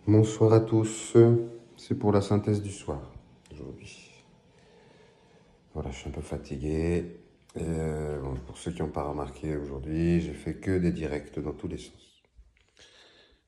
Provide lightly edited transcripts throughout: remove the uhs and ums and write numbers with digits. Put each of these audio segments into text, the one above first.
Bonsoir à tous, c'est pour la synthèse du soir aujourd'hui. Voilà, je suis un peu fatigué. Bon, pour ceux qui n'ont pas remarqué aujourd'hui, j'ai fait que des directs dans tous les sens.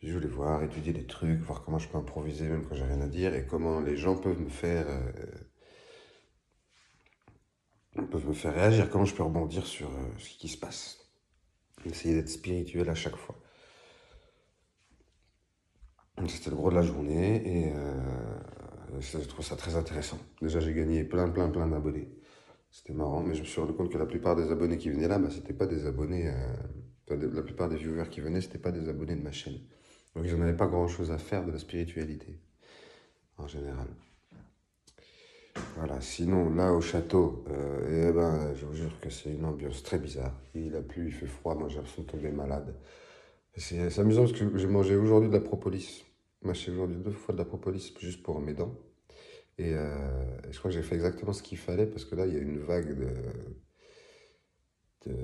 Je voulais voir, étudier des trucs, voir comment je peux improviser même quand j'ai rien à dire et comment les gens peuvent me faire réagir, comment je peux rebondir sur ce qui se passe. Essayer d'être spirituel à chaque fois. C'était le gros de la journée et je trouve ça très intéressant. Déjà, j'ai gagné plein d'abonnés. C'était marrant, mais je me suis rendu compte que la plupart des abonnés qui venaient là, bah, c'était pas des abonnés. La plupart des viewers qui venaient, c'était pas des abonnés de ma chaîne. Donc ils n'en avaient pas grand-chose à faire de la spiritualité, en général. Voilà, sinon, là, au château, eh ben, je vous jure que c'est une ambiance très bizarre. Il a plu, il fait froid, moi j'ai l'impression de tomber malade. C'est amusant parce que j'ai mangé aujourd'hui de la propolis. Moi, j'ai aujourd'hui 2 fois de la propolis juste pour mes dents. Et je crois que j'ai fait exactement ce qu'il fallait parce que là, il y a une vague de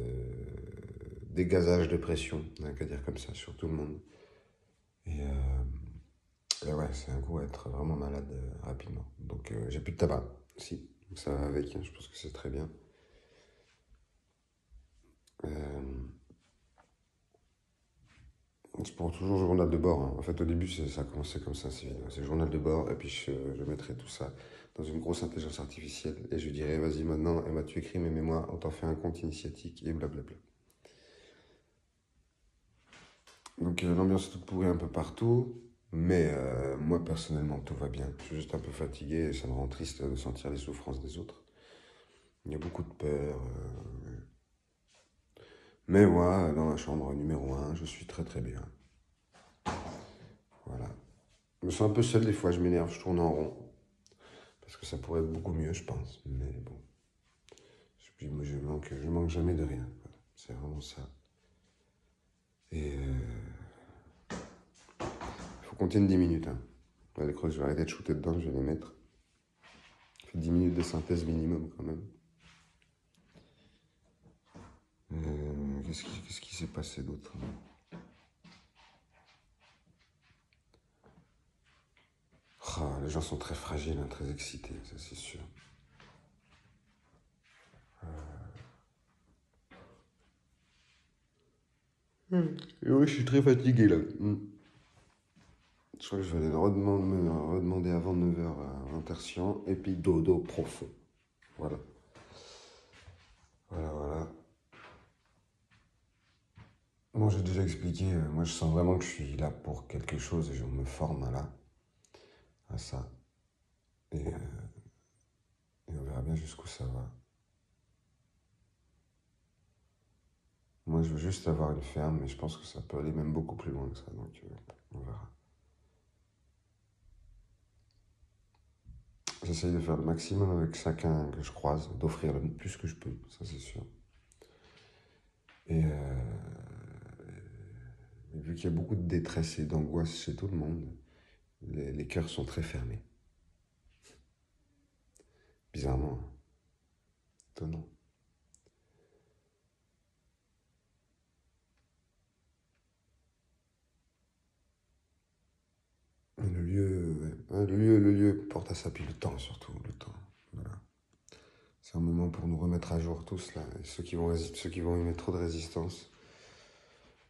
dégazage de pression, on n'a qu'à dire comme ça, sur tout le monde. Et ouais, c'est un coup à être vraiment malade rapidement. Donc j'ai plus de tabac, si. Donc ça va avec, hein, je pense que c'est très bien. Euh, c'est pour toujours journal de bord, hein. En fait, au début, ça a commencé comme ça, c'est journal de bord, et puis je mettrai tout ça dans une grosse intelligence artificielle, et je dirai, vas-y maintenant, Emma, tu écris mes mémoires, on t'en fait un compte initiatique, et blablabla. Donc l'ambiance est toute pourrie un peu partout, mais moi personnellement tout va bien. Je suis juste un peu fatigué et ça me rend triste de sentir les souffrances des autres. Il y a beaucoup de peur. Mais moi, dans la chambre numéro 1, je suis très bien. Voilà. Je me sens un peu seul des fois, je m'énerve, je tourne en rond. Parce que ça pourrait être beaucoup mieux, je pense. Mais bon, moi, je manque jamais de rien. Voilà. C'est vraiment ça. Et il faut qu'on tienne 10 minutes. Hein. Là, les creux, je vais arrêter de shooter dedans, je vais les mettre. Ça fait 10 minutes de synthèse minimum quand même. Qu'est-ce qui s'est passé d'autre? Ah, les gens sont très fragiles, hein, très excités, ça c'est sûr. Et oui, je suis très fatigué là. Je crois que je vais aller me redemander avant 9h un tertian et puis dodo profond. Voilà. Voilà. Bon, j'ai déjà expliqué, moi je sens vraiment que je suis là pour quelque chose et je me forme à ça. Et on verra bien jusqu'où ça va. Moi je veux juste avoir une ferme, mais je pense que ça peut aller même beaucoup plus loin que ça, donc on verra. J'essaye de faire le maximum avec chacun que je croise, d'offrir le plus que je peux, ça c'est sûr. Et vu qu'il y a beaucoup de détresse et d'angoisse chez tout le monde, les cœurs sont très fermés. Bizarrement, hein. Étonnant. Le lieu porte à sa puis le temps surtout, le temps. Voilà. C'est un moment pour nous remettre à jour tous là. Et ceux qui vont y mettre trop de résistance,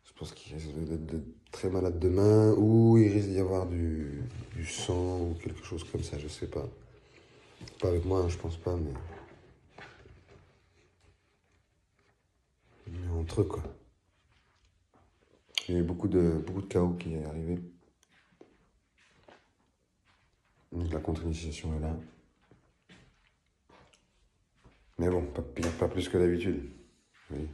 je pense qu'ils risquent d'être très malades demain ou il risque d'y avoir du sang ou quelque chose comme ça, je sais pas. Pas avec moi, hein, je pense pas, mais entre eux quoi. Il y a eu beaucoup de chaos qui est arrivé. Donc la contre-initiation est là. Mais bon, pas plus que d'habitude. Oui.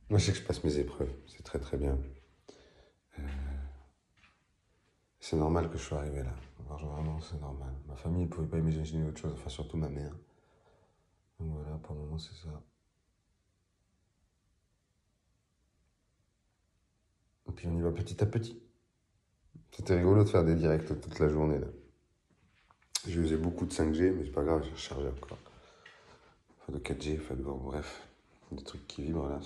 Moi, je sais que je passe mes épreuves. C'est très bien. C'est normal que je sois arrivé là. Alors, genre, vraiment, c'est normal. Ma famille ne pouvait pas imaginer autre chose. Enfin, surtout ma mère. Donc voilà, pour le moment, c'est ça. Et puis, on y va petit à petit. C'était rigolo de faire des directs toute la journée là. J'ai usé beaucoup de 5G, mais c'est pas grave, j'ai rechargé encore. Enfin, de 4G, enfin, bon, bref. des trucs qui vibrent là,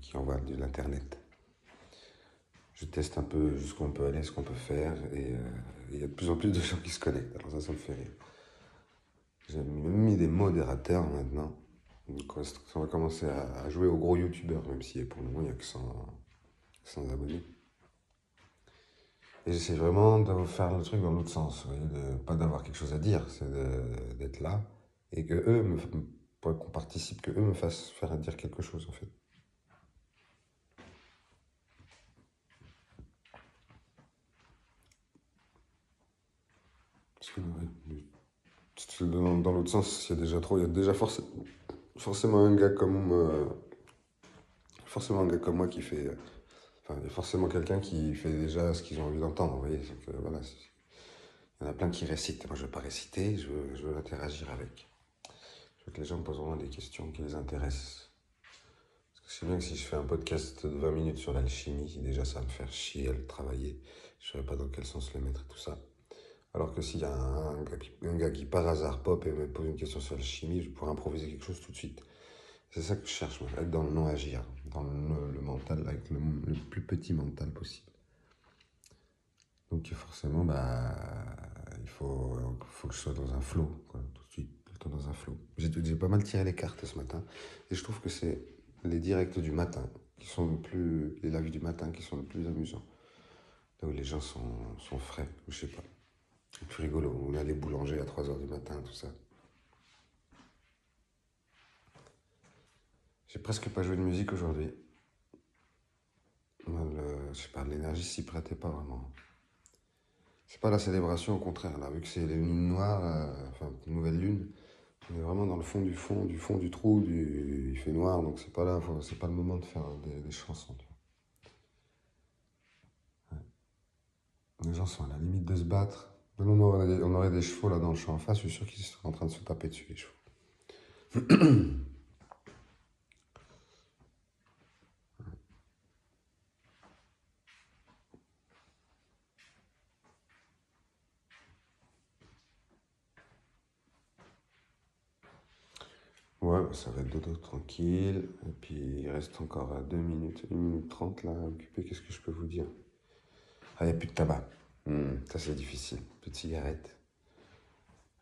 qui envoient de l'internet. Je teste un peu jusqu'où on peut aller, ce qu'on peut faire, et il y a de plus en plus de gens qui se connectent, alors ça me fait rire. J'ai même mis des modérateurs maintenant. Donc on va commencer à jouer aux gros youtubeurs, même si pour le moment il n'y a que 100 abonnés. Et j'essaie vraiment de faire le truc dans l'autre sens, vous voyez, pas d'avoir quelque chose à dire, c'est d'être là, et que eux, qu'on participe, que eux me fassent faire dire quelque chose en fait. Parce que dans l'autre sens, il y a déjà forcément un gars forcément un gars comme moi qui fait, enfin, il y a forcément quelqu'un qui fait déjà ce qu'ils ont envie d'entendre, vous voyez. Donc, voilà, il y en a plein qui récitent. Moi, je ne veux pas réciter, je veux interagir avec. Je veux que les gens me posent vraiment des questions qui les intéressent. Parce que je sais bien que si je fais un podcast de 20 minutes sur l'alchimie, déjà ça va me faire chier à le travailler. Je ne saurais pas dans quel sens le mettre et tout ça. Alors que s'il y a un gars qui par hasard pop et me pose une question sur l'alchimie, je pourrais improviser quelque chose tout de suite. C'est ça que je cherche, moi, être dans le non-agir, dans le mental, avec le plus petit mental possible. Donc forcément, il faut que je sois dans un flow, quoi, tout de suite, tout le temps dans un flow. J'ai pas mal tiré les cartes ce matin, et je trouve que c'est les directs du matin qui sont les lives du matin qui sont le plus amusants. Là où les gens sont frais, je sais pas. C'est plus rigolo, on a les boulangers à 3 h du matin, tout ça. J'ai presque pas joué de musique aujourd'hui. Je sais pas, l'énergie s'y prêtait pas vraiment. C'est pas la célébration, au contraire, là, vu que c'est les lunes noires, enfin, une nouvelle lune, on est vraiment dans le fond du trou, il fait noir, donc c'est pas là, c'est pas le moment de faire des chansons. Tu vois. Ouais. Les gens sont à la limite de se battre. Même on aurait des chevaux là dans le champ en face, je suis sûr qu'ils sont en train de se taper dessus, les chevaux. Ouais, ça va être dodo tranquille. Et puis il reste encore 2 minutes, 1 minute 30 là à occuper. Qu'est-ce que je peux vous dire? Ah, il n'y a plus de tabac. Ça c'est difficile. Plus de cigarettes.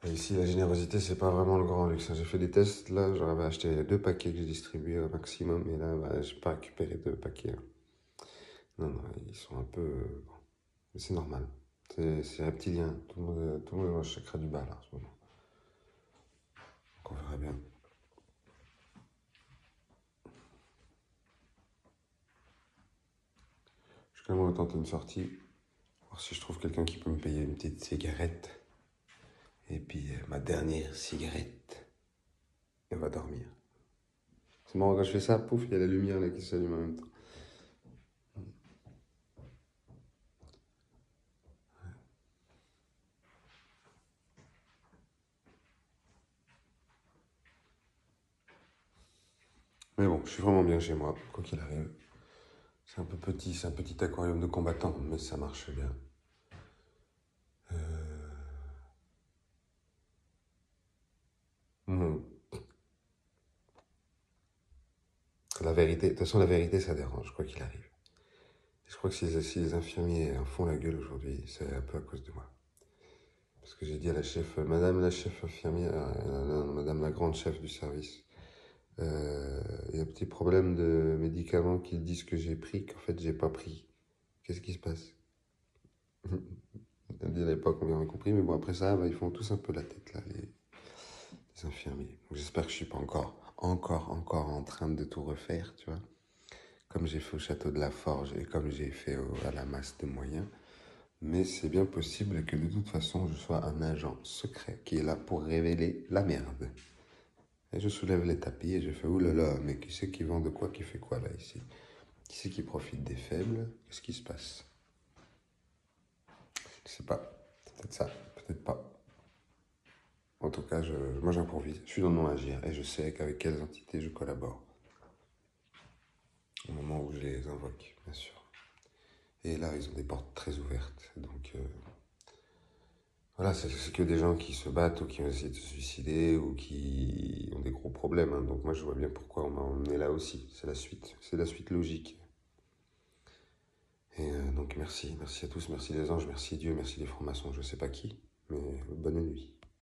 Et ici, la générosité, c'est pas vraiment le grand luxe. J'ai fait des tests là, j'aurais acheté 2 paquets que j'ai distribués au maximum. Et là, j'ai pas récupéré 2 paquets. Non, non, ils sont un peu. Bon. Mais c'est normal. C'est reptilien. Tout le monde est dans le chakra du bas là en ce moment. Donc on verra bien. Je suis quand même tenter une sortie. Voir si je trouve quelqu'un qui peut me payer une petite cigarette. Et puis ma dernière cigarette. Et on va dormir. C'est marrant quand je fais ça, pouf, il y a la lumière là qui s'allume en même temps. Mais bon, je suis vraiment bien chez moi, quoi qu'il arrive. C'est un peu petit, c'est un petit aquarium de combattants, mais ça marche bien. Mhm. La vérité, de toute façon, la vérité, ça dérange, quoi qu'il arrive. Je crois que si les infirmiers en font la gueule aujourd'hui, c'est un peu à cause de moi. Parce que j'ai dit à la chef, madame la chef infirmière, madame la grande chef du service, il y a un petit problème de médicaments qui disent que j'ai pris, qu'en fait j'ai pas pris. Qu'est-ce qui se passe? Elle dit à l'époque, on bien compris, mais bon, après ça, ils font tous un peu la tête, là, les infirmiers. J'espère que je suis pas encore en train de tout refaire, tu vois. Comme j'ai fait au château de la Forge et comme j'ai fait à la masse de moyens. Mais c'est bien possible que de toute façon, je sois un agent secret qui est là pour révéler la merde. Et je soulève les tapis et je fais, oulala, mais qui c'est qui vend de quoi, qui fait quoi là ici? Qui c'est qui profite des faibles? Qu'est-ce qui se passe? Je sais pas. C'est peut-être ça, peut-être pas. En tout cas, moi j'improvise. Je suis dans mon agir et je sais qu'avec quelles entités je collabore. Au moment où je les invoque, bien sûr. Et là, ils ont des portes très ouvertes. Donc, Voilà, c'est que des gens qui se battent ou qui ont essayé de se suicider ou qui ont des gros problèmes, hein. Donc moi, je vois bien pourquoi on m'a emmené là aussi. C'est la suite logique. Et donc merci à tous, merci les anges, merci Dieu, merci les francs-maçons, je sais pas qui, mais bonne nuit.